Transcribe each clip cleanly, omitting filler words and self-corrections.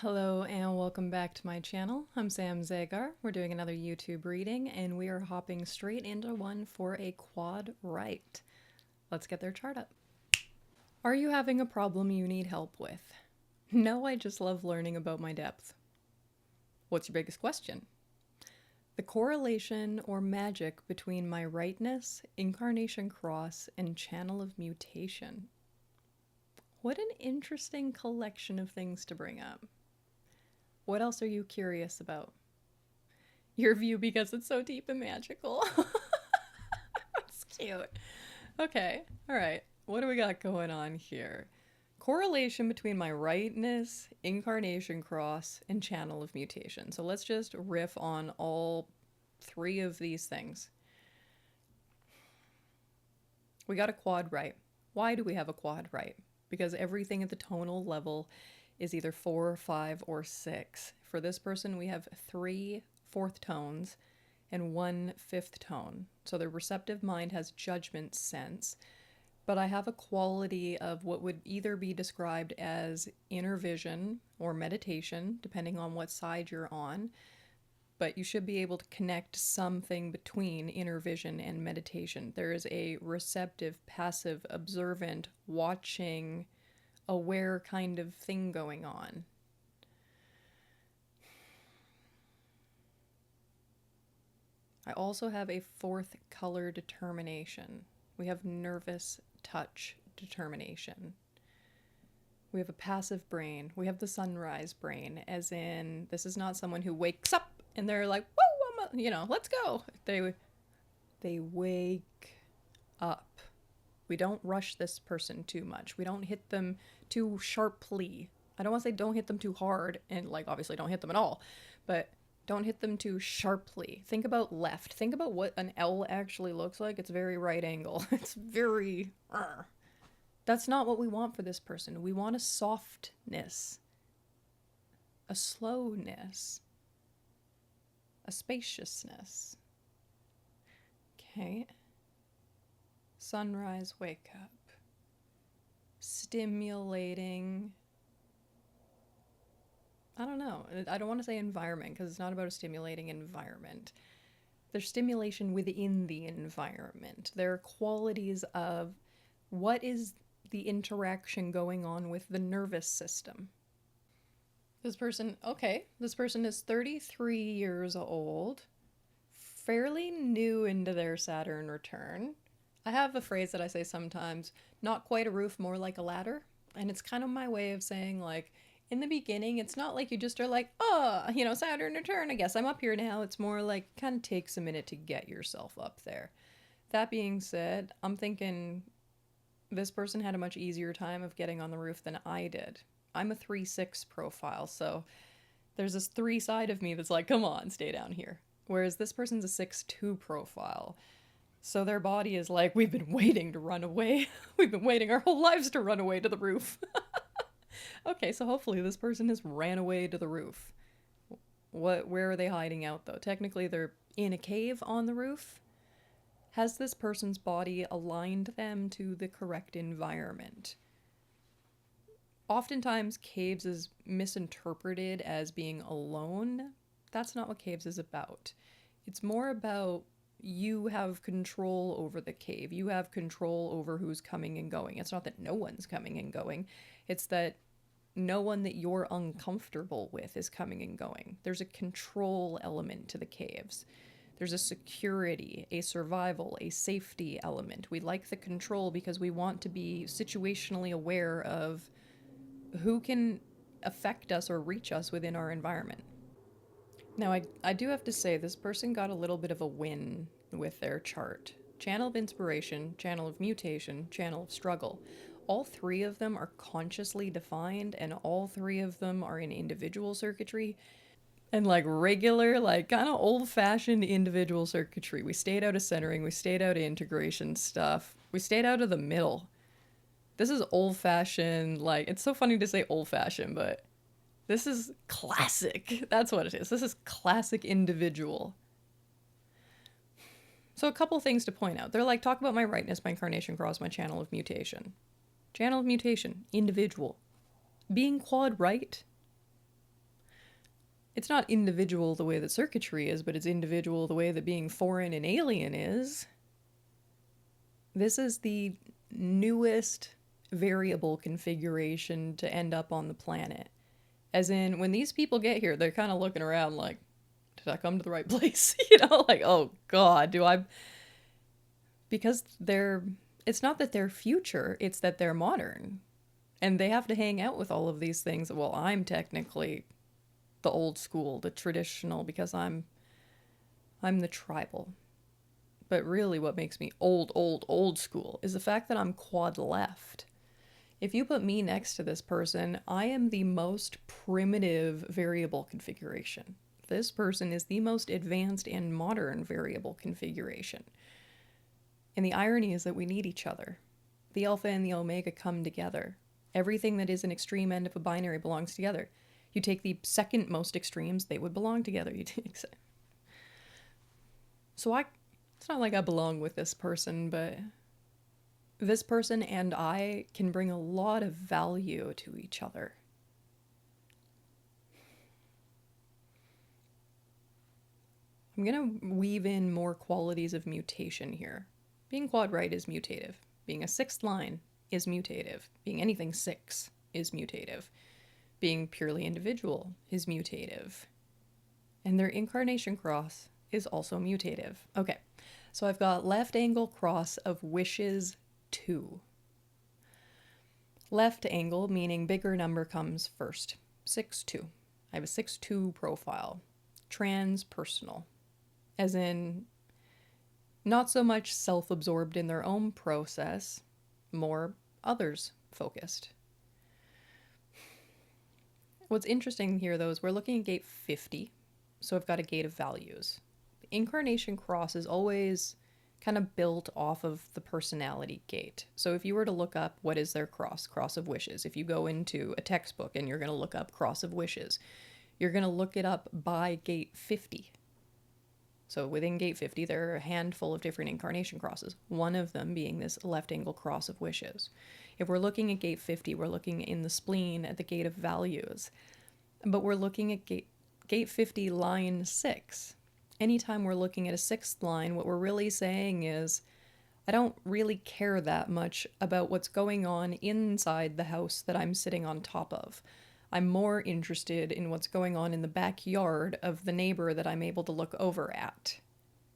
Hello and welcome back to my channel. I'm Sam Zagar. We're doing another YouTube reading and we are hopping straight into one for a quad right. Let's get their chart up. Are you having a problem you need help with? No, I just love learning about my depth. What's your biggest question? The correlation or magic between my rightness, incarnation cross, and channel of mutation. What an interesting collection of things to bring up. What else are you curious about? Your view because it's so deep and magical. That's cute. Okay, all right. What do we got going on here? Correlation between my rightness, incarnation cross, and channel of mutation. So let's just riff on all three of these things. We got a quad right. Why do we have a quad right? Because everything at the tonal level is either 4, 5, or 6. For this person, we have 3 fourth tones and 1 fifth tone. So their receptive mind has judgment sense. But I have a quality of what would either be described as inner vision or meditation, depending on what side you're on. But you should be able to connect something between inner vision and meditation. There is a receptive, passive, observant, watching, aware kind of thing going on. I also have a 4th color determination. We have nervous touch determination. We have a passive brain. We have the sunrise brain, as in this is not someone who wakes up and they're like, whoa, let's go. They wake up. We don't rush this person too much. We don't hit them too sharply. I don't want to say don't hit them too hard, and obviously don't hit them at all, but don't hit them too sharply. Think about left. Think about what an L actually looks like. It's very right angle. It's very... That's not what we want for this person. We want a softness, a slowness, a spaciousness. Okay. Sunrise, wake up. Stimulating. I don't know. I don't want to say environment because it's not about a stimulating environment. There's stimulation within the environment. There are qualities of what is the interaction going on with the nervous system. This person is 33 years old, fairly new into their Saturn return. I have a phrase that I say sometimes, not quite a roof, more like a ladder. And it's kind of my way of saying, in the beginning, it's not like you just are like, Saturn return, I guess I'm up here now. It's more like kind of takes a minute to get yourself up there. That being said, I'm thinking this person had a much easier time of getting on the roof than I did. I'm a 3-6 profile, so there's this 3 side of me that's like, come on, stay down here. Whereas this person's a 6-2 profile. So their body is like, we've been waiting to run away. We've been waiting our whole lives to run away to the roof. Okay, so hopefully this person has ran away to the roof. Where are they hiding out, though? Technically, they're in a cave on the roof. Has this person's body aligned them to the correct environment? Oftentimes, caves is misinterpreted as being alone. That's not what caves is about. It's more about you have control over the cave. You have control over who's coming and going. It's not that no one's coming and going. It's that no one that you're uncomfortable with is coming and going. There's a control element to the caves. There's a security, a survival, a safety element. We like the control because we want to be situationally aware of who can affect us or reach us within our environment. Now, I do have to say, this person got a little bit of a win with their chart. Channel of inspiration, channel of mutation, channel of struggle. All 3 of them are consciously defined, and all 3 of them are in individual circuitry. And regular, kind of old-fashioned individual circuitry. We stayed out of centering, we stayed out of integration stuff. We stayed out of the middle. This is old-fashioned, it's so funny to say old-fashioned, but this is classic. That's what it is. This is classic individual. So a couple things to point out. They're like, talk about my rightness, my incarnation cross, my channel of mutation. Channel of mutation, individual. Being quad right It's not individual the way that circuitry is, but it's individual the way that being foreign and alien is. This is the newest variable configuration to end up on the planet. As in, when these people get here, they're kind of looking around like, did I come to the right place? Like, oh God, do I? Because it's not that they're future, it's that they're modern. And they have to hang out with all of these things. Well, I'm technically the old school, the traditional, because I'm the tribal. But really what makes me old school is the fact that I'm quad left. If you put me next to this person, I am the most primitive variable configuration. This person is the most advanced and modern variable configuration. And the irony is that we need each other. The alpha and the omega come together. Everything that is an extreme end of a binary belongs together. You take the second most extremes, they would belong together. So it's not like I belong with this person, but this person and I can bring a lot of value to each other. I'm going to weave in more qualities of mutation here. Being quad right is mutative. Being a sixth line is mutative. Being anything six is mutative. Being purely individual is mutative. And their incarnation cross is also mutative. Okay, so I've got left angle cross of wishes 2. Left angle, meaning bigger number comes first. 6-2. I have a 6-2 profile. Transpersonal. As in, not so much self-absorbed in their own process, more others focused. What's interesting here, though, is we're looking at gate 50, so I've got a gate of values. The incarnation cross is always kind of built off of the personality gate. So if you were to look up what is their cross of wishes, if you go into a textbook and you're going to look up cross of wishes, you're going to look it up by gate 50. So within gate 50, there are a handful of different incarnation crosses, one of them being this left angle cross of wishes. If we're looking at gate 50, we're looking in the spleen at the gate of values, but we're looking at gate 50 line 6. Anytime we're looking at a sixth line, what we're really saying is, I don't really care that much about what's going on inside the house that I'm sitting on top of. I'm more interested in what's going on in the backyard of the neighbor that I'm able to look over at.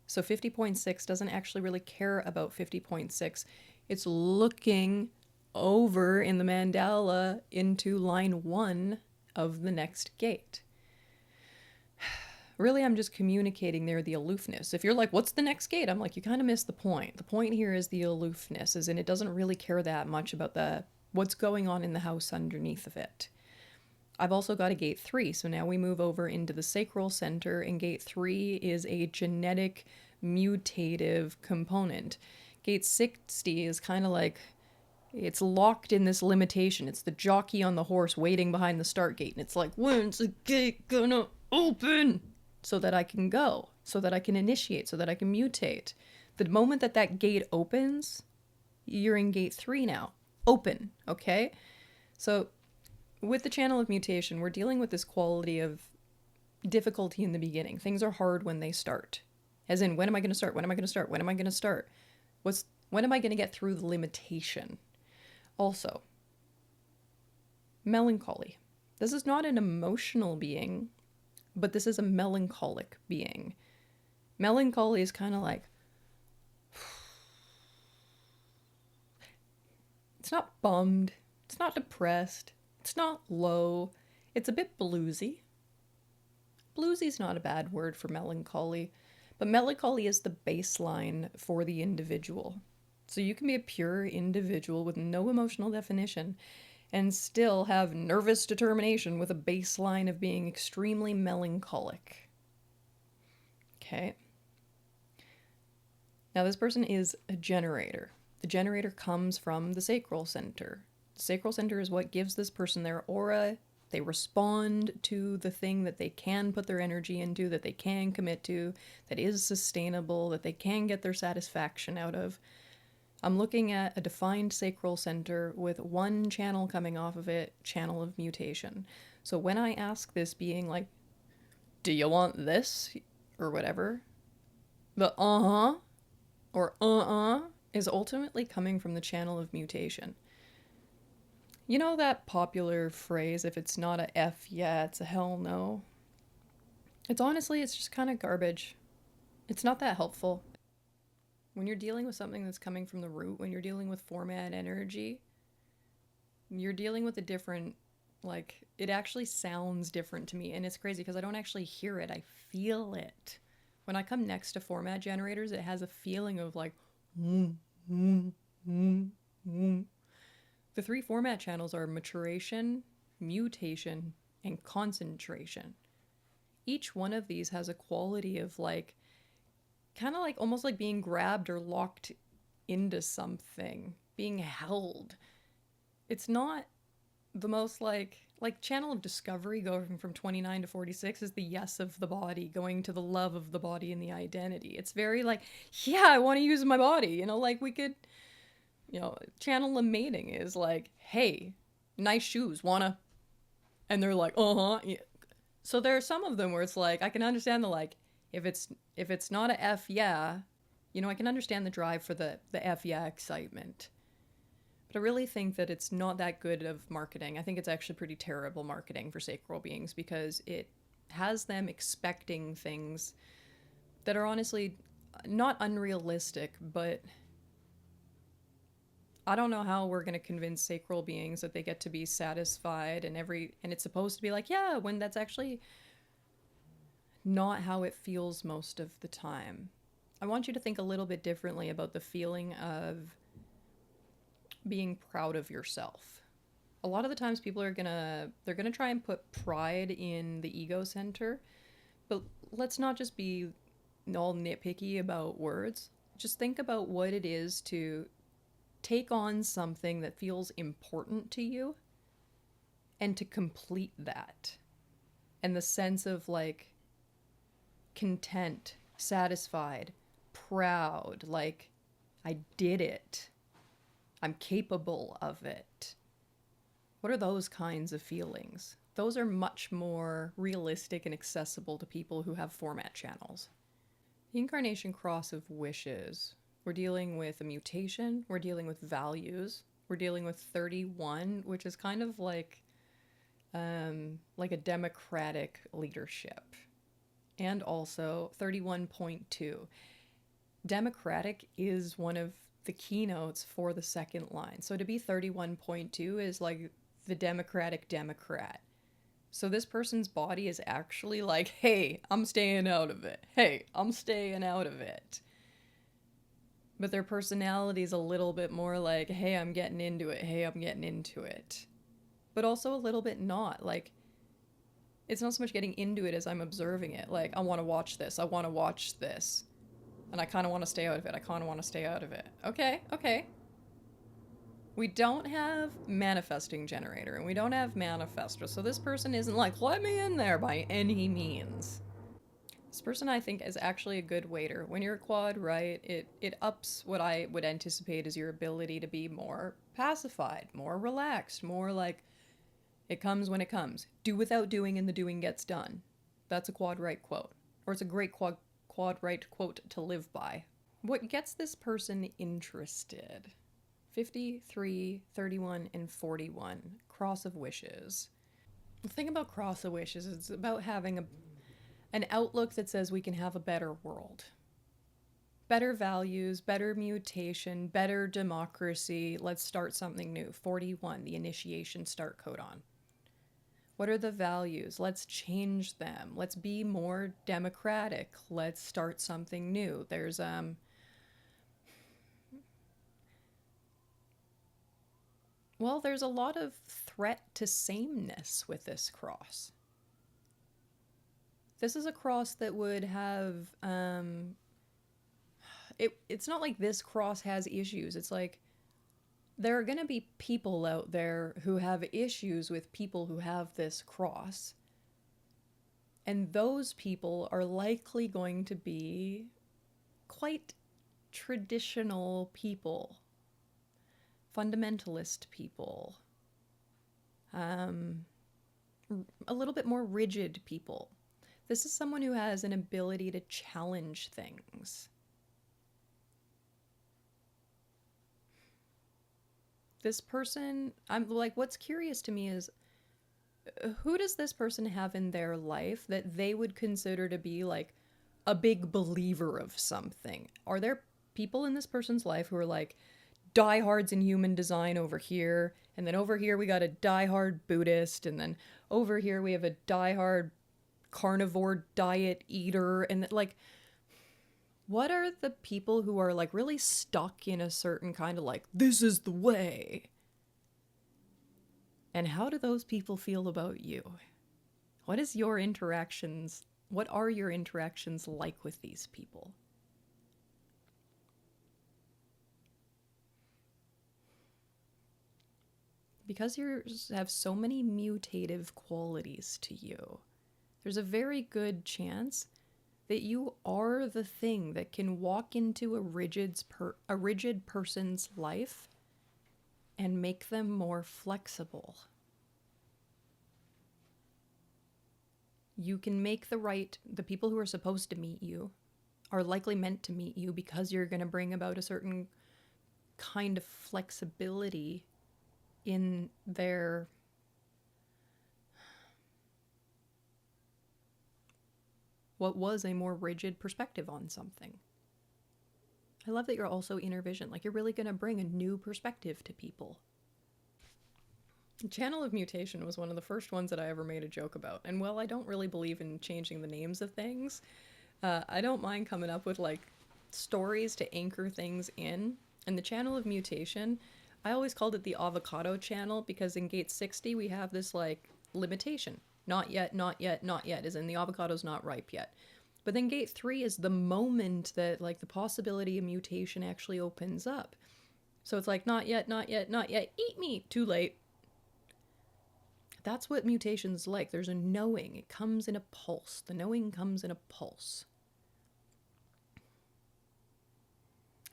So 50.6 doesn't actually really care about 50.6. It's looking over in the mandala into line 1 of the next gate. Really, I'm just communicating there the aloofness. If you're like, what's the next gate? I'm like, you kind of missed the point. The point here is the aloofness, as in it doesn't really care that much about what's going on in the house underneath of it. I've also got a gate 3, so now we move over into the sacral center, and gate 3 is a genetic mutative component. Gate 60 is kind of like, it's locked in this limitation. It's the jockey on the horse waiting behind the start gate, and it's like, when's the gate gonna open? So that I can go, so that I can initiate, so that I can mutate. The moment that that gate opens, you're in gate 3 now. Open, okay? So with the channel of mutation, we're dealing with this quality of difficulty in the beginning. Things are hard when they start. As in, when am I going to start? When am I going to start? When am I going to start? When am I going to get through the limitation? Also, melancholy. This is not an emotional being, but this is a melancholic being. Melancholy is kind of like, it's not bummed, it's not depressed, it's not low, it's a bit bluesy. Bluesy's not a bad word for melancholy, but melancholy is the baseline for the individual. So you can be a pure individual with no emotional definition and still have nervous determination with a baseline of being extremely melancholic. Okay. Now this person is a generator. The generator comes from the sacral center. The sacral center is what gives this person their aura. They respond to the thing that they can put their energy into, that they can commit to, that is sustainable, that they can get their satisfaction out of. I'm looking at a defined sacral center with one channel coming off of it, channel of mutation. So when I ask this being like, do you want this? Or whatever. The uh-huh or uh-uh is ultimately coming from the channel of mutation. You know that popular phrase, if it's not a F yeah, it's a hell no? It's just kind of garbage. It's not that helpful. When you're dealing with something that's coming from the root, when you're dealing with format energy, you're dealing with a different, like, it actually sounds different to me. And it's crazy because I don't actually hear it, I feel it. When I come next to format generators, it has a feeling of like, mm, mm, mm, mm. The three format channels are maturation, mutation, and concentration. Each one of these has a quality of like, kind of like almost like being grabbed or locked into something, being held. It's not the most like channel of discovery going from 29 to 46 is the yes of the body going to the love of the body and the identity. It's very like, yeah, I want to use my body, you know, like we could, you know, channel of mating is like, hey, nice shoes, wanna? And they're like, uh-huh. Yeah. So there are some of them where it's like I can understand the like, if it's not a F yeah, you know, I can understand the drive for the F yeah excitement. But I really think that it's not that good of marketing. I think it's actually pretty terrible marketing for sacral beings because it has them expecting things that are honestly not unrealistic, but I don't know how we're going to convince sacral beings that they get to be satisfied and it's supposed to be like, yeah, when that's actually not how it feels most of the time. I want you to think a little bit differently about the feeling of being proud of yourself. A lot of the times people are they're gonna try and put pride in the ego center, but let's not just be all nitpicky about words. Just think about what it is to take on something that feels important to you and to complete that. And the sense of like content, satisfied, proud, like I did it. I'm capable of it. What are those kinds of feelings? Those are much more realistic and accessible to people who have format channels. The incarnation cross of wishes. We're dealing with a mutation, we're dealing with values, we're dealing with 31, which is kind of like a democratic leadership. And also 31.2. Democratic is one of the keynotes for the second line. So to be 31.2 is like the democratic Democrat. So this person's body is actually like, hey, I'm staying out of it. Hey, I'm staying out of it. But their personality is a little bit more like, hey, I'm getting into it. Hey, I'm getting into it. But also a little bit not. Like, it's not so much getting into it as I'm observing it. Like, I want to watch this. I want to watch this. And I kind of want to stay out of it. I kind of want to stay out of it. Okay, okay. We don't have manifesting generator and we don't have manifestor. So this person isn't like, let me in there by any means. This person I think is actually a good waiter. When you're a quad, right, it ups what I would anticipate as your ability to be more pacified, more relaxed, more like it comes when it comes. Do without doing and the doing gets done. That's a quad right quote. Or it's a great quad right quote to live by. What gets this person interested? 53, 31, and 41. Cross of wishes. The thing about cross of wishes is it's about having an outlook that says we can have a better world. Better values, better mutation, better democracy. Let's start something new. 41, the initiation start codon. What are the values? Let's change them. Let's be more democratic. Let's start something new. There's there's a lot of threat to sameness with this cross. This is a cross that would have it's not like this cross has issues. It's like there are going to be people out there who have issues with people who have this cross. And those people are likely going to be quite traditional people, fundamentalist people, a little bit more rigid people. This is someone who has an ability to challenge things. This person, I'm like, what's curious to me is who does this person have in their life that they would consider to be like a big believer of something? Are there people in this person's life who are like diehards in human design over here, and then over here we got a diehard Buddhist, and then over here we have a diehard carnivore diet eater, and like, what are the people who are like really stuck in a certain kind of like, this is the way? And how do those people feel about you? What are your interactions like with these people? Because you have so many mutative qualities to you, there's a very good chance that you are the thing that can walk into a rigid person's life and make them more flexible. You can make the people who are supposed to meet you are likely meant to meet you because you're going to bring about a certain kind of flexibility in their what was a more rigid perspective on something. I love that you're also inner vision. Like, you're really going to bring a new perspective to people. Channel of Mutation was one of the first ones that I ever made a joke about. And while I don't really believe in changing the names of things, I don't mind coming up with like stories to anchor things in. And the Channel of Mutation, I always called it the avocado channel because in gate 60 we have this like limitation. Not yet, not yet, not yet, as in the avocado's not ripe yet. But then gate 3 is the moment that like the possibility of mutation actually opens up. So it's like, not yet, not yet, not yet, eat me, too late. That's what mutation's like. There's a knowing. It comes in a pulse. The knowing comes in a pulse.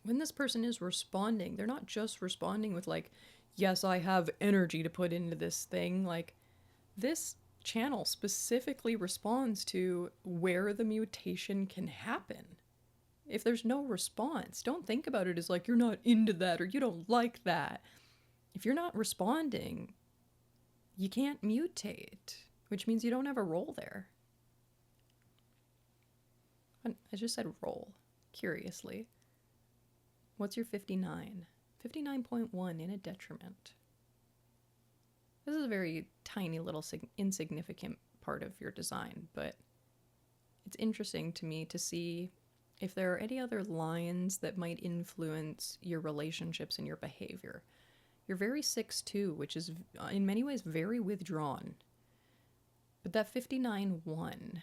When this person is responding, they're not just responding with like, yes, I have energy to put into this thing. Like, this channel specifically responds to where the mutation can happen. If there's no response, don't think about it as like, you're not into that or you don't like that. If you're not responding, you can't mutate, which means you don't have a role there. I just said role, curiously. What's your 59? 59.1 in a detriment. This is a very tiny little insignificant part of your design, but it's interesting to me to see if there are any other lines that might influence your relationships and your behavior. You're very 6'2", which is in many ways very withdrawn. But that 59.1,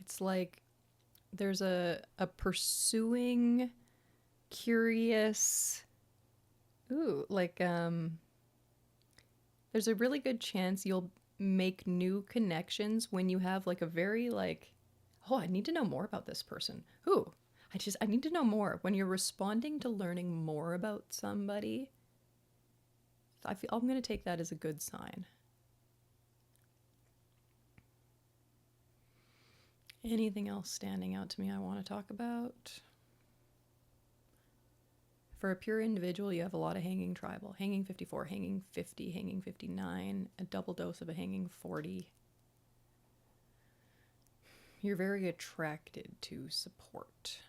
it's like there's a pursuing, curious, there's a really good chance you'll make new connections when you have like a very like, oh, I need to know more about this person. I need to know more. When you're responding to learning more about somebody, I'm going to take that as a good sign. Anything else standing out to me I want to talk about? For a pure individual, you have a lot of hanging tribal. Hanging 54, hanging 50, hanging 59, a double dose of a hanging 40. You're very attracted to support.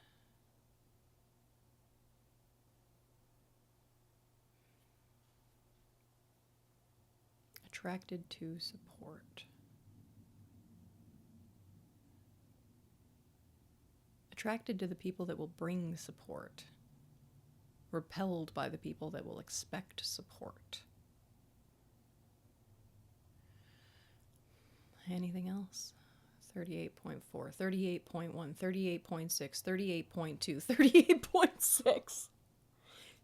Attracted to support. Attracted to the people that will bring support. Repelled by the people that will expect support. Anything else? 38.4, 38.1, 38.6, 38.2, 38.6.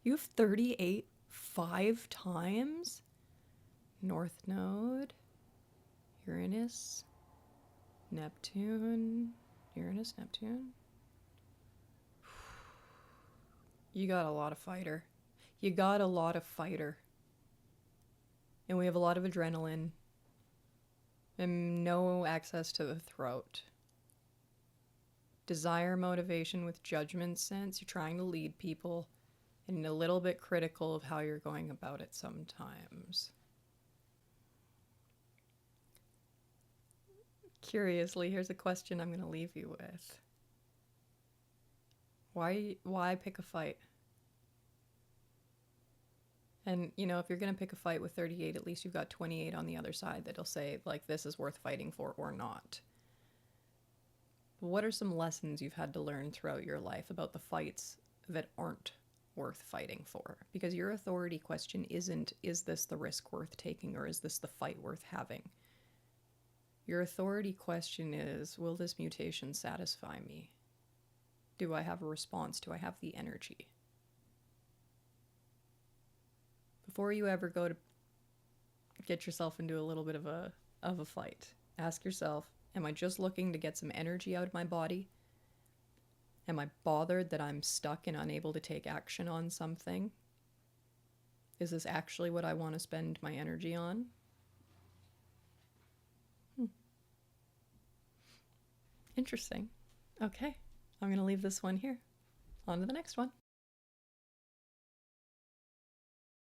You have 38 5 times? North Node, Uranus, Neptune, Uranus, Neptune. You got a lot of fighter. You got a lot of fighter. And we have a lot of adrenaline. and no access to the throat. Desire, motivation with judgment sense. You're trying to lead people and a little bit critical of how you're going about it sometimes. Curiously, here's a question I'm going to leave you with. Why pick a fight? And, you know, if you're going to pick a fight with 38, at least you've got 28 on the other side that'll say, like, this is worth fighting for or not. What are some lessons you've had to learn throughout your life about the fights that aren't worth fighting for? Because your authority question isn't, is this the risk worth taking, or is this the fight worth having? Your authority question is, will this mutation satisfy me? Do I have a response? Do I have the energy? Before you ever go to get yourself into a little bit of a fight, ask yourself, am I just looking to get some energy out of my body? Am I bothered that I'm stuck and unable to take action on something? Is this actually what I want to spend my energy on? Interesting. Okay, I'm going to leave this one here. On to the next one.